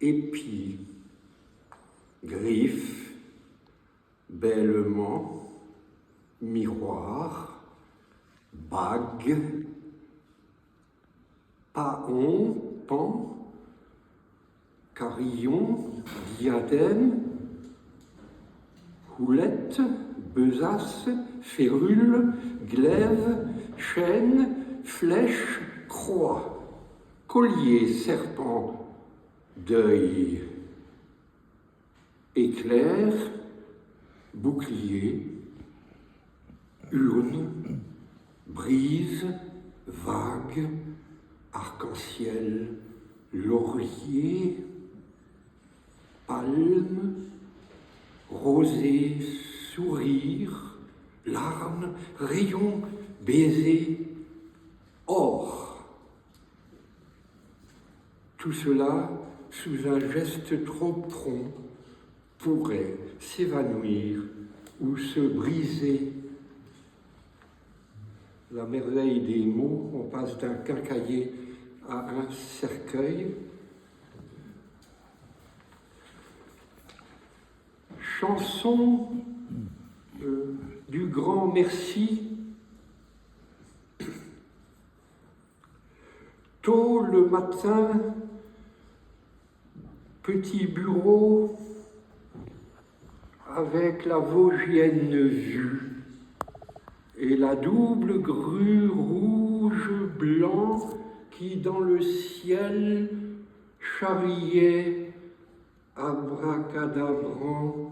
épis, griffes, bêlements, miroirs, bagues, paon, pan, carillon, diadème, houlette, besace, férule, glaive, chaîne, flèche, croix, collier, serpent, deuil, éclair, bouclier, urne, brise, vague, arc-en-ciel, laurier, palme, rosée, sourire, larmes, rayons, baisers, or. Tout cela, sous un geste trop prompt, pourrait s'évanouir ou se briser. La merveille des mots, on passe d'un quincaillier à un cercueil. Chanson du grand merci. Tôt le matin, petit bureau avec la Vosgienne vue et la double grue rouge-blanc qui dans le ciel charriait abracadabrant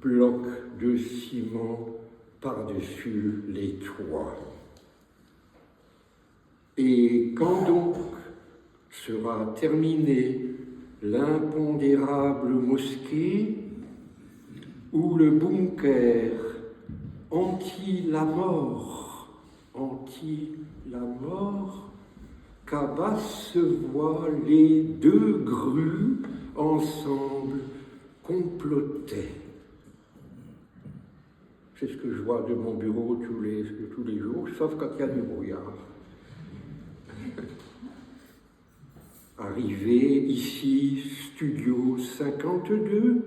bloc de ciment par-dessus les toits. Et quand donc sera terminée l'impondérable mosquée où le bunker anti-la mort, qu'à se voient les deux grues ensemble complotaient. C'est ce que je vois de mon bureau tous les jours, sauf quand il y a du brouillard. Arrivé ici, studio 52,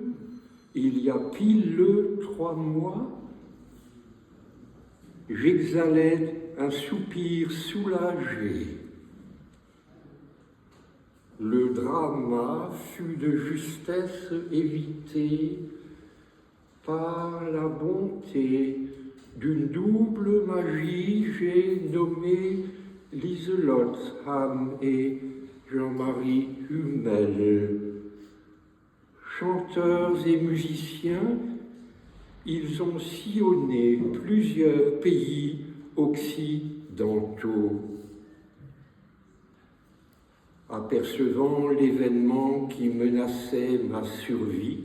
il y a pile 3 mois, j'exhalais un soupir soulagé. Le drama fut de justesse évité par la bonté d'une double magie, j'ai nommé Lieselotte Ham et Jean-Marie Hummel. Chanteurs et musiciens, ils ont sillonné plusieurs pays occidentaux. Apercevant l'événement qui menaçait ma survie,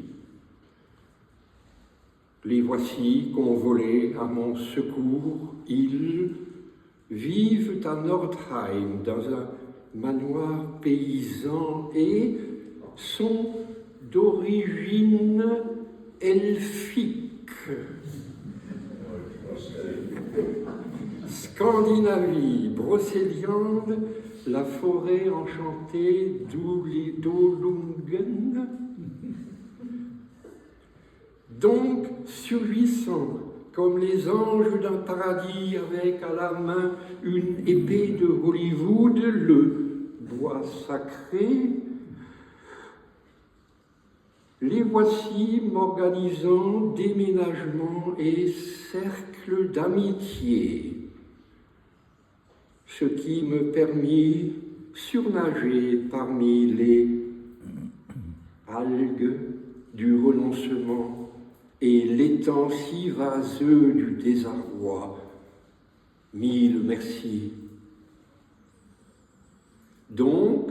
les voici convolés à mon secours. Ils vivent à Nordheim, dans un manoir paysan, et sont d'origine elfique. Scandinavie, Brocéliande, la forêt enchantée d'Olungen. Donc, surgissant comme les anges d'un paradis avec à la main une épée de Hollywood, le bois sacré, les voici m'organisant déménagement et cercle d'amitié, ce qui me permit surnager parmi les algues du renoncement et l'étang si vaseux du désarroi. 1000 merci. Donc,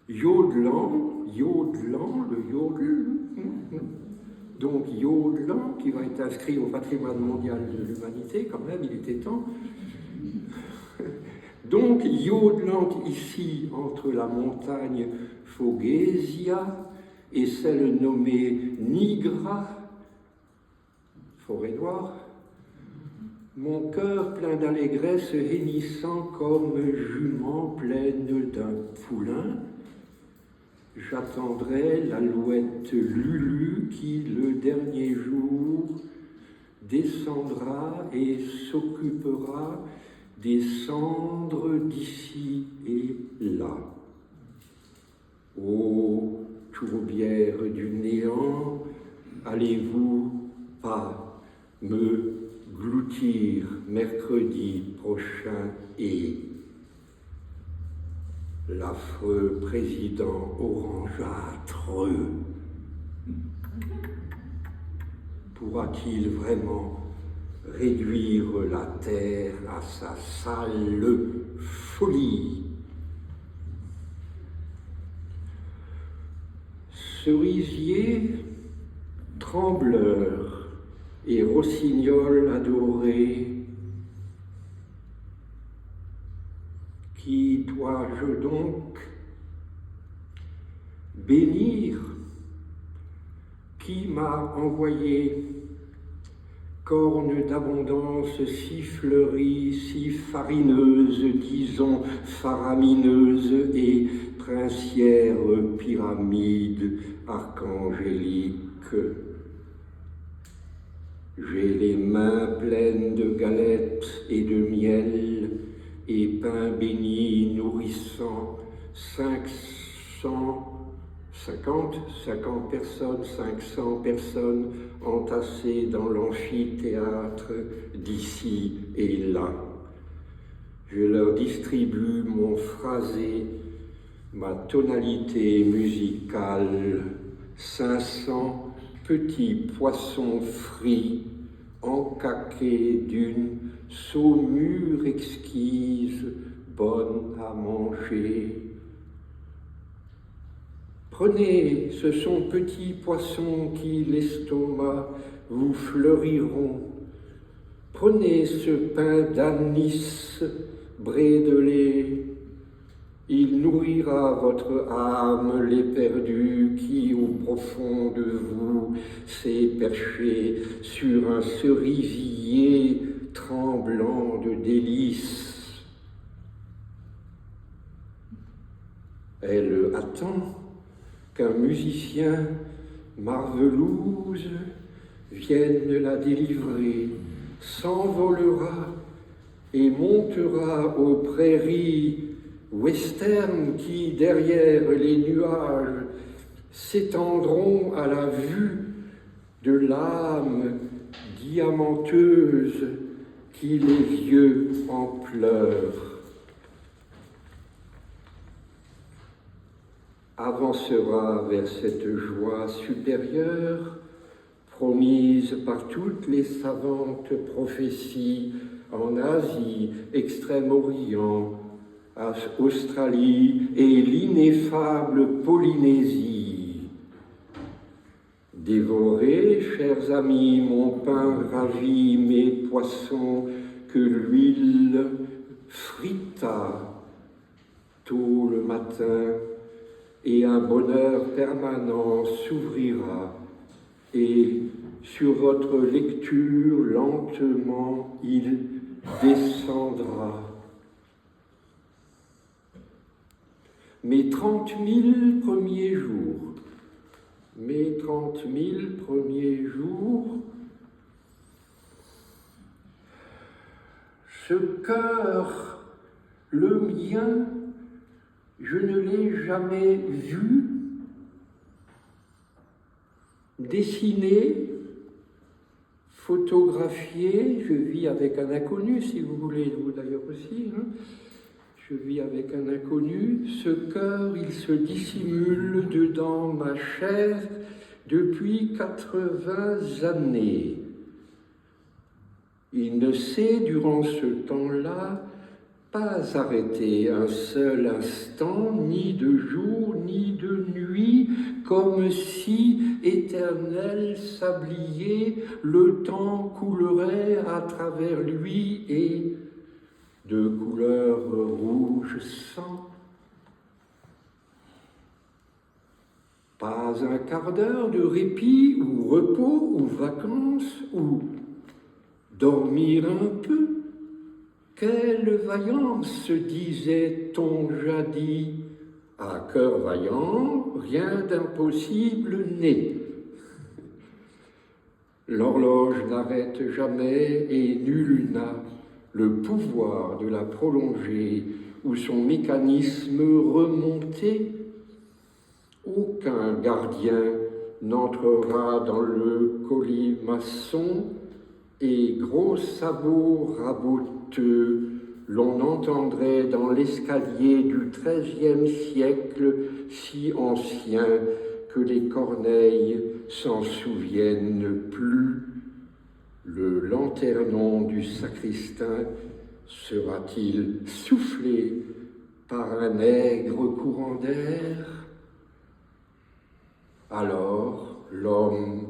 yodelant, le yodel, donc yodelant, qui va être inscrit au patrimoine mondial de l'humanité, quand même, il était temps. Donc, yodelant ici, entre la montagne Fogésia et celle nommée Nigra, forêt noire, mon cœur plein d'allégresse hennissant comme jument pleine d'un poulain, j'attendrai l'alouette Lulu qui, le dernier jour, descendra et s'occupera des cendres d'ici et là. Ô tourbière du néant, allez-vous pas me gloutir mercredi prochain et l'affreux président orangeâtre pourra-t-il vraiment réduire la terre à sa sale folie? Cerisier, trembleur et rossignol adoré, qui dois-je donc bénir? Qui m'a envoyé corne d'abondance si fleurie, si farineuse, disons faramineuse et princière pyramide archangélique? J'ai les mains pleines de galettes et de miel et pain béni nourrissant 50 personnes, 500 personnes entassées dans l'amphithéâtre d'ici et là. Je leur distribue mon phrasé, ma tonalité musicale, 500 petits poissons frits encaqués d'une saumure exquise, bonne à manger. Prenez, ce sont petits poissons qui l'estomac vous fleuriront. Prenez ce pain d'anis brédelé, il nourrira votre âme l'éperdue qui, au profond de vous, s'est perché sur un cerisier tremblant de délices. Elle attend qu'un musicien marvelouse vienne la délivrer, s'envolera et montera aux prairies western qui, derrière les nuages, s'étendront à la vue de l'âme diamanteuse qui les yeux en pleurent. Avancera vers cette joie supérieure, promise par toutes les savantes prophéties en Asie, Extrême-Orient, Australie et l'ineffable Polynésie. Dévorez, chers amis, mon pain ravi, mes poissons que l'huile frita tôt le matin, et un bonheur permanent s'ouvrira, et sur votre lecture lentement il descendra. Mes 30 000 premiers jours, mes 30 000 premiers jours, ce cœur, le mien, je ne l'ai jamais vu dessiner, photographier. Je vis avec un inconnu, si vous voulez, vous d'ailleurs aussi, hein. Je vis avec un inconnu. Ce cœur, il se dissimule dedans ma chair depuis 80 années. Il ne s'est, durant ce temps-là, pas arrêté un seul instant, ni de jour, ni de nuit, comme si, éternel sablier, le temps coulerait à travers lui et de couleur rouge sang. Pas un quart d'heure de répit, ou repos, ou vacances, ou dormir un peu. Quelle vaillance, disait-on jadis, À cœur vaillant, rien d'impossible n'est. L'horloge n'arrête jamais et nul n'a le pouvoir de la prolonger ou son mécanisme remonter. Aucun gardien n'entrera dans le colimaçon et gros sabots raboteux l'on entendrait dans l'escalier du XIIIe siècle si ancien que les corneilles s'en souviennent plus. Le lanternon du sacristain sera-t-il soufflé par un aigre courant d'air? Alors l'homme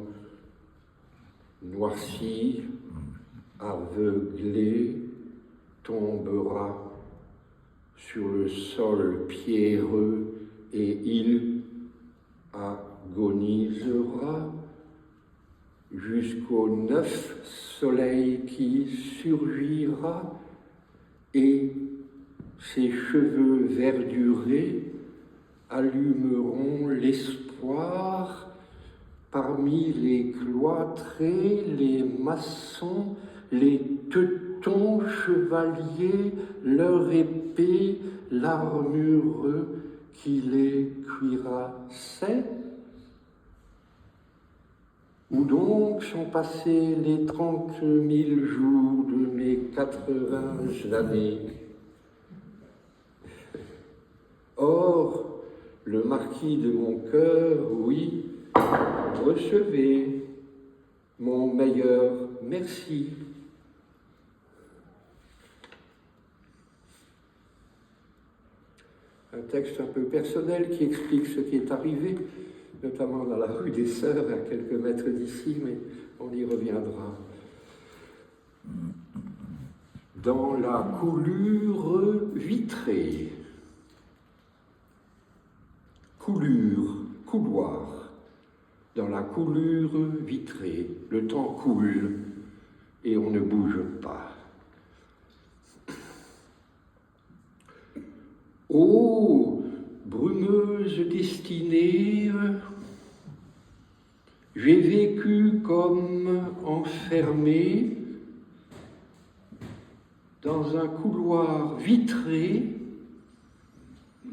noirci, aveuglé, tombera sur le sol pierreux et il agonisera jusqu'au 9 soleil qui surgira et ses cheveux verdurés allumeront l'espoir parmi les cloîtrés, les maçons, les teutons chevaliers, leur épée, l'armure qui les cuirassait. Où donc sont passés les 30 000 jours de mes 80 années? Or, le marquis de mon cœur, oui, recevez mon meilleur merci. Un texte un peu personnel qui explique ce qui est arrivé, notamment dans la rue des Sœurs, à quelques mètres d'ici, mais on y reviendra. Dans la coulure vitrée, couloir, dans la coulure vitrée, le temps coule et on ne bouge pas. Ô brumeuse destinée, j'ai vécu comme enfermé dans un couloir vitré.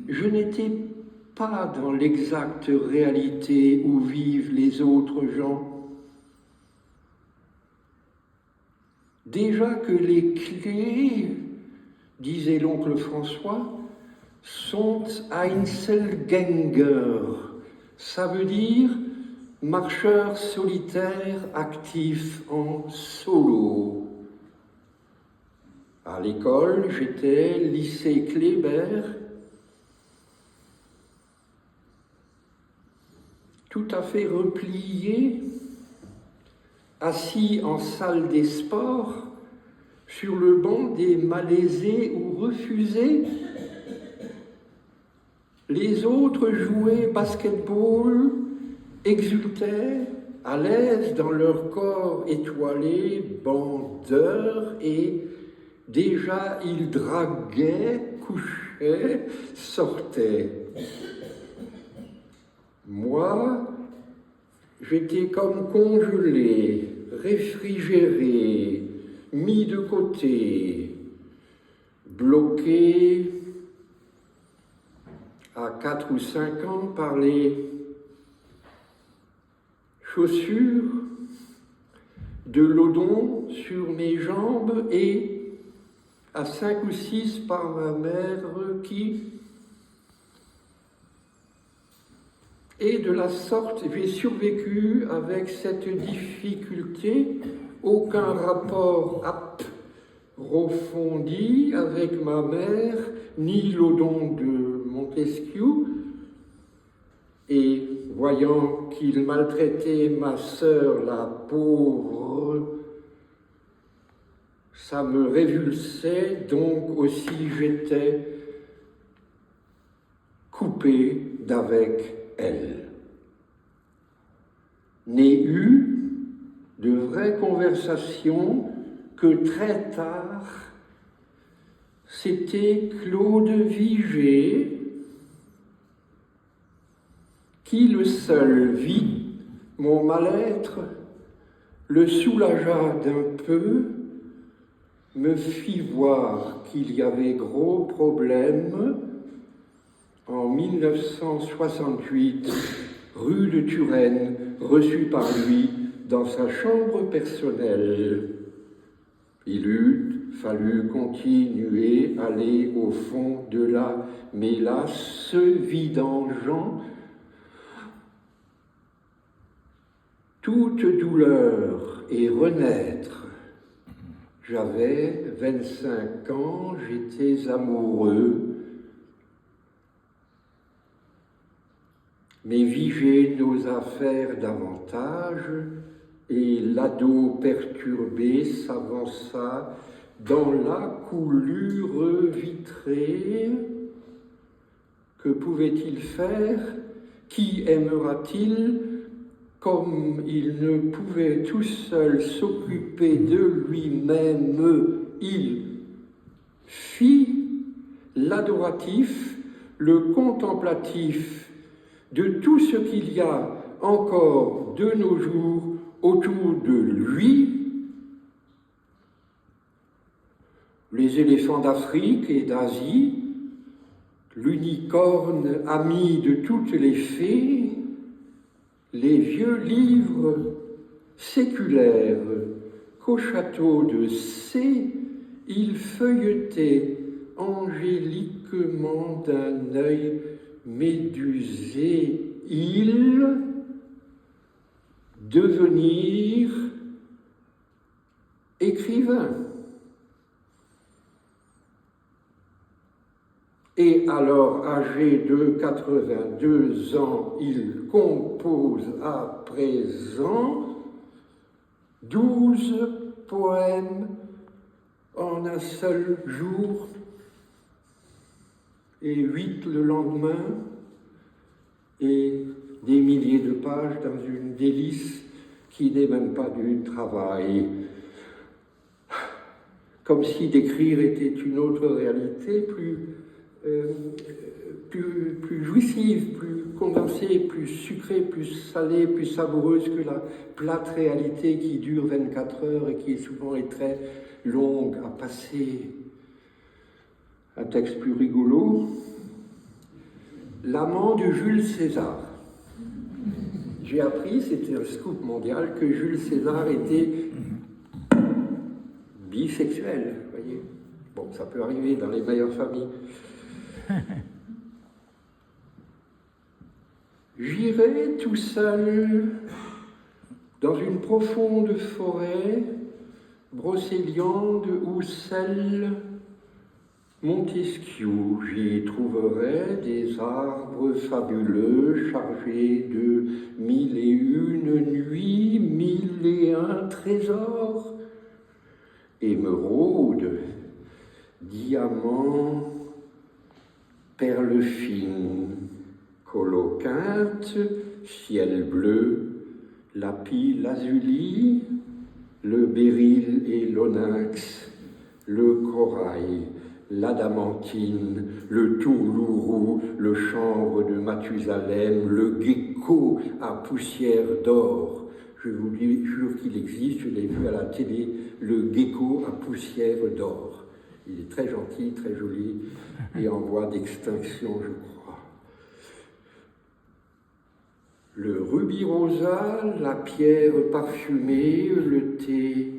Je n'étais pas dans l'exacte réalité où vivent les autres gens. Déjà que les clés, disait l'oncle François, sont Einzelgänger, ça veut dire marcheur solitaire actif en solo. À l'école, j'étais lycée Kléber, tout à fait replié, assis en salle des sports, sur le banc des malaisés ou refusés. Les autres jouaient basket-ball, exultaient, à l'aise dans leur corps étoilé, bandeurs, et déjà ils draguaient, couchaient, sortaient. Moi, j'étais comme congelé, réfrigéré, mis de côté, bloqué à 4 ou 5 ans par les chaussures, de l'odon sur mes jambes et à 5 ou 6 par ma mère qui... Et de la sorte, j'ai survécu avec cette difficulté, aucun rapport approfondi avec ma mère, ni l'odon de Montesquieu, et voyant qu'il maltraitait ma sœur, la pauvre, ça me révulsait, donc aussi j'étais coupé d'avec elle. N'ai eu de vraies conversations que très tard. C'était Claude Vigée, qui le seul vit mon mal-être, le soulagea d'un peu, me fit voir qu'il y avait gros problème. En 1968, rue de Turenne, reçu par lui dans sa chambre personnelle. Il eût fallu continuer, aller au fond de là, mais là, se vidangeant, toute douleur et renaître. J'avais 25 ans, j'étais amoureux, mais Vigée n'osa faire davantage, et l'ado perturbé s'avança dans la coulure vitrée. Que pouvait-il faire? Qui aimera-t-il? Comme il ne pouvait tout seul s'occuper de lui-même, il fit l'adoratif, le contemplatif de tout ce qu'il y a encore de nos jours autour de lui. Les éléphants d'Afrique et d'Asie, l'unicorne ami de toutes les fées, les vieux livres séculaires qu'au château de C, il feuilletait angéliquement d'un œil médusé, il devenir écrivain. Et alors, âgé de 82 ans, il compose à présent 12 poèmes en un seul jour et 8 le lendemain, et des milliers de pages dans une délice qui n'est même pas du travail. Comme si d'écrire était une autre réalité, plus jouissive, plus condensée, plus sucrée, plus salée, plus savoureuse que la plate réalité qui dure 24 heures et qui souvent est très longue à passer. Un texte plus rigolo, L'amant de Jules César. J'ai appris, c'était un scoop mondial, que Jules César était bisexuel, vous voyez. Bon, ça peut arriver dans les meilleures familles. J'irai tout seul dans une profonde forêt, brocéliande ou celle Montesquieu. J'y trouverai des arbres fabuleux chargés de 1001 nuits, 1001 trésors, émeraudes, diamants, perles fines, colocynte, ciel bleu, lapis lazuli, le béryl et l'onyx, le corail, l'adamantine, le tourlourou, le chanvre de Mathusalem, le gecko à poussière d'or. Je vous jure qu'il existe, je l'ai vu à la télé, le gecko à poussière d'or. Il est très gentil, très joli et en voie d'extinction, je crois. Le rubis rosa, la pierre parfumée, le thé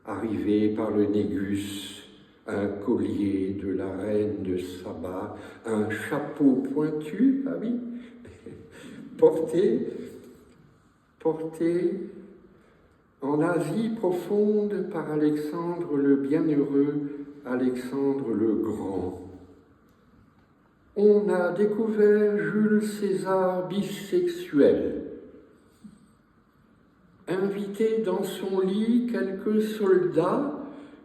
arrivé par le négus, un collier de la reine de Saba, un chapeau pointu, ah oui, porté en Asie profonde par Alexandre le Bienheureux, Alexandre le Grand. On a découvert Jules César bisexuel. Invité dans son lit quelques soldats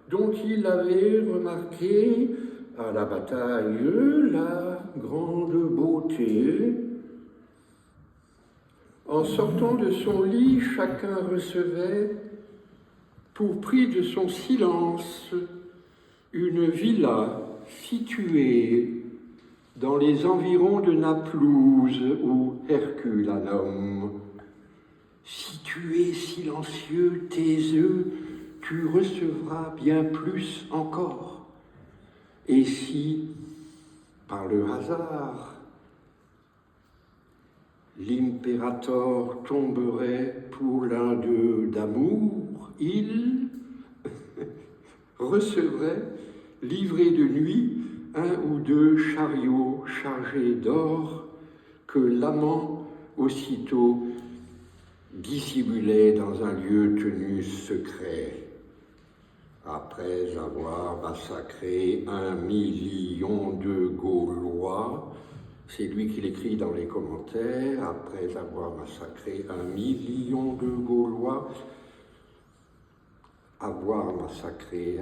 dont il avait remarqué à la bataille la grande beauté. En sortant de son lit, chacun recevait, pour prix de son silence, une villa située dans les environs de Naplouse où Hercule a nomme. Si tu es silencieux, taiseux, tu recevras bien plus encore. Et si, par le hasard, l'impérator tomberait pour l'un d'eux d'amour, il recevrait, livré de nuit, un ou deux chariots chargés d'or que l'amant aussitôt dissimulait dans un lieu tenu secret. Après avoir massacré 1 million de Gaulois, c'est lui qui l'écrit dans les commentaires, après avoir massacré 1 million de Gaulois, avoir massacré,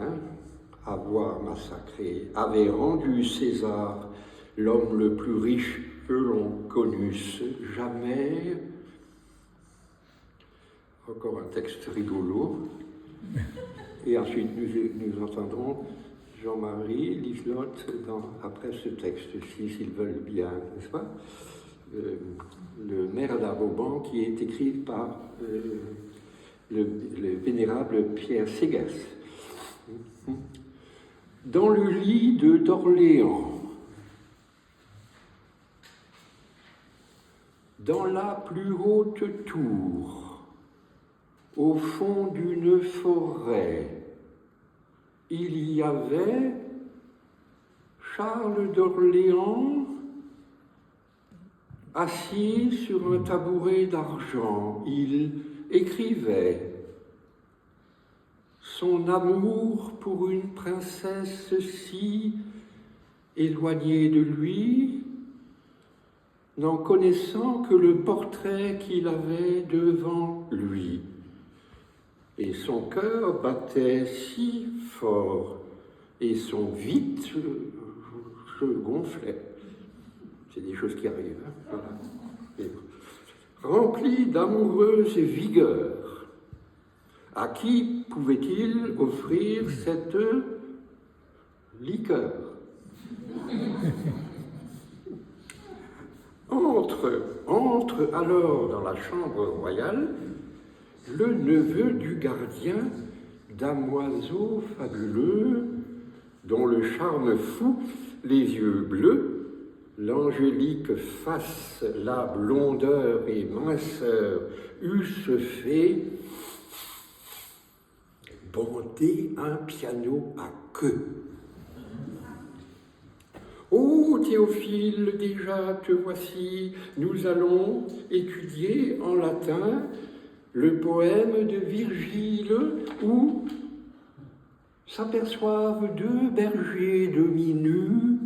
avait rendu César l'homme le plus riche que l'on connusse jamais. Encore un texte rigolo. Et ensuite, nous entendrons Jean-Marie Liselotte après ce texte-ci, s'ils veulent bien, n'est-ce pas, le Maire d'Arvauban, qui est écrit par le vénérable Pierre Ségès. Dans le lit d'Orléans, dans la plus haute tour, au fond d'une forêt, il y avait Charles d'Orléans assis sur un tabouret d'argent. Il écrivait son amour pour une princesse si éloignée de lui, n'en connaissant que le portrait qu'il avait devant lui. Et son cœur battait si fort, et son vide se gonflait. C'est des choses qui arrivent. Hein, voilà. Rempli d'amoureuse vigueur, à qui pouvait-il offrir cette liqueur? Entre alors dans la chambre royale le neveu du gardien damoiseau fabuleux, dont le charme fou, les yeux bleus, l'angélique face, la blondeur et minceur eussent fait bander un piano à queue. Ô Théophile, déjà te voici, nous allons étudier en latin le poème de Virgile où s'aperçoivent deux bergers demi-nus